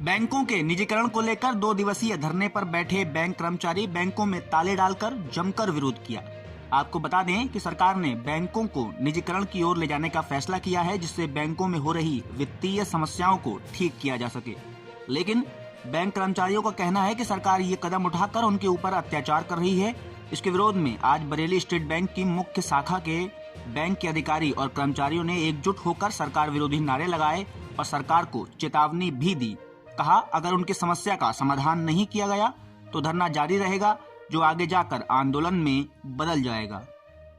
बैंकों के निजीकरण को लेकर 2 दिवसीय धरने पर बैठे बैंक कर्मचारी बैंकों में ताले डालकर जमकर विरोध किया। आपको बता दें कि सरकार ने बैंकों को निजीकरण की ओर ले जाने का फैसला किया है, जिससे बैंकों में हो रही वित्तीय समस्याओं को ठीक किया जा सके। लेकिन बैंक कर्मचारियों का कहना है कि सरकार ये कदम उठाकर उनके ऊपर अत्याचार कर रही है। इसके विरोध में आज बरेली स्टेट बैंक की मुख्य शाखा के बैंक के अधिकारी और कर्मचारियों ने एकजुट होकर सरकार विरोधी नारे लगाए और सरकार को चेतावनी भी दी। कहा, अगर उनकी समस्या का समाधान नहीं किया गया तो धरना जारी रहेगा, जो आगे जाकर आंदोलन में बदल जाएगा।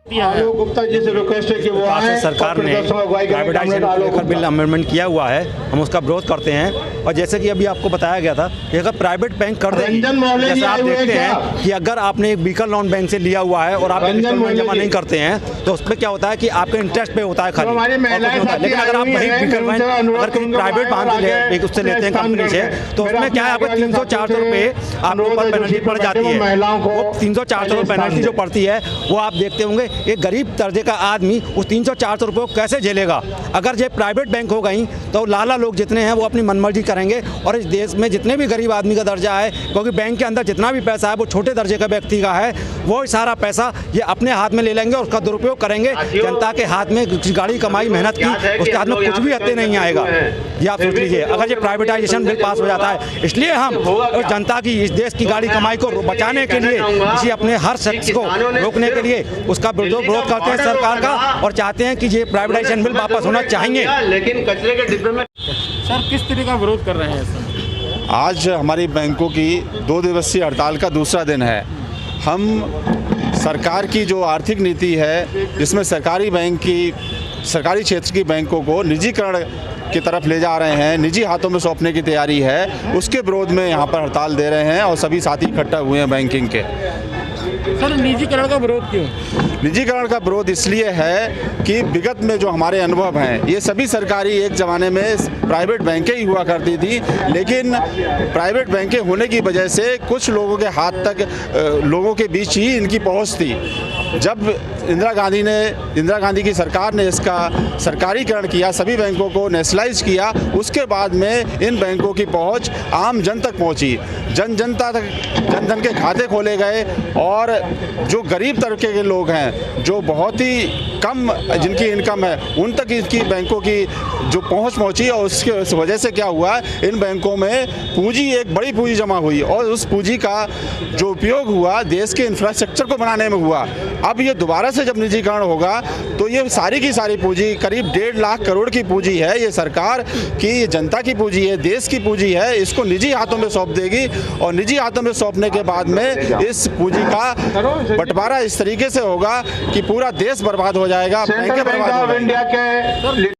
गुप्ता जी से रिक्वेस्ट है कि वो आए। सरकार ने प्राइवेटाइजेशन को लेकर बिल अमेंडमेंट किया हुआ है, हम उसका विरोध करते हैं। और जैसे कि अभी आपको बताया गया था कि अगर प्राइवेट बैंक कर देंगे, जैसे आप देखते हैं कि अगर आपने एक व्हीकल लोन बैंक से लिया हुआ है और आप इंस्टॉलमेंट जमा नहीं करते हैं तो उसमें क्या होता है कि आपका इंटरेस्ट पे होता है खाली। लेकिन अगर आप वही व्हीकल बैंक अगर कहीं प्राइवेट बैंक उससे लेते हैं कंपनी से, तो उसमें क्या है, आपको 300-400 रुपये आपके ऊपर पेनल्टी पड़ जाती है। वो 300-400 रुपये पेनल्टी जो पड़ती है वो आप देखते होंगे एक गरीब दर्जे का आदमी उस 300-400 रुपये को कैसे झेलेगा। अगर ये प्राइवेट बैंक हो गई तो लाला लोग जितने हैं वो अपनी मनमर्जी करेंगे और इस देश में जितने भी गरीब आदमी का दर्जा है, क्योंकि बैंक के अंदर जितना भी पैसा है वो छोटे दर्जे का व्यक्ति का है, वो सारा पैसा ये अपने हाथ में ले लेंगे और उसका दुरुपयोग करेंगे। जनता के हाथ में गाड़ी कमाई मेहनत की, उसके हाथ में कुछ भी हत्ते नहीं आएगा। ये आप सोच लीजिए अगर ये प्राइवेटाइजेशन बिल पास हो जाता है। इसलिए हम उस जनता की, इस देश की गाड़ी कमाई को बचाने के लिए, इसी अपने हर शख्स को रोकने के लिए उसका विरोध करते हैं सरकार का और चाहते हैं कि ये प्राइवेटाइजेशन बिल वापस होना चाहिए। लेकिन कचरे के डिब्बे में सर किस तरह का विरोध कर रहे हैं सर? आज हमारी बैंकों की 2 दिवसीय हड़ताल का दूसरा दिन है। हम सरकार की जो आर्थिक नीति है, जिसमें सरकारी क्षेत्र की बैंकों को निजीकरण की तरफ ले जा रहे हैं, निजी हाथों में सौंपने की तैयारी है, उसके विरोध में यहाँ पर हड़ताल दे रहे हैं और सभी साथी इकट्ठा हुए हैं बैंकिंग के। सर निजीकरण का विरोध क्यों? निजीकरण का विरोध इसलिए है कि विगत में जो हमारे अनुभव हैं, ये सभी सरकारी एक ज़माने में प्राइवेट बैंकें ही हुआ करती थी, लेकिन प्राइवेट बैंकें होने की वजह से कुछ लोगों के हाथ तक, लोगों के बीच ही इनकी पहुंच थी। जब इंदिरा गांधी की सरकार ने इसका सरकारीकरण किया, सभी बैंकों को नेशनलाइज किया, उसके बाद में इन बैंकों की पहुंच आम जन तक पहुंची। जनता तक जनधन के खाते खोले गए और जो गरीब तबके के लोग हैं, जो बहुत ही कम जिनकी इनकम है, उन तक इनकी बैंकों की जो पहुंची और उसके वजह से क्या हुआ, इन बैंकों में पूंजी, एक बड़ी पूंजी जमा हुई और उस पूंजी का जो उपयोग हुआ देश के इंफ्रास्ट्रक्चर को बनाने में हुआ। अब ये दोबारा से जब निजीकरण होगा तो ये सारी की सारी पूंजी, करीब 1.5 लाख करोड़ की पूंजी है, ये सरकार की, जनता की पूंजी है, देश की पूंजी है, इसको निजी हाथों में सौंप देगी और निजी हाथों में सौंपने के बाद में इस पूंजी का बंटवारा इस तरीके से होगा कि पूरा देश बर्बाद हो जाएगा, बैंकें बर्बाद हो जाएंगी।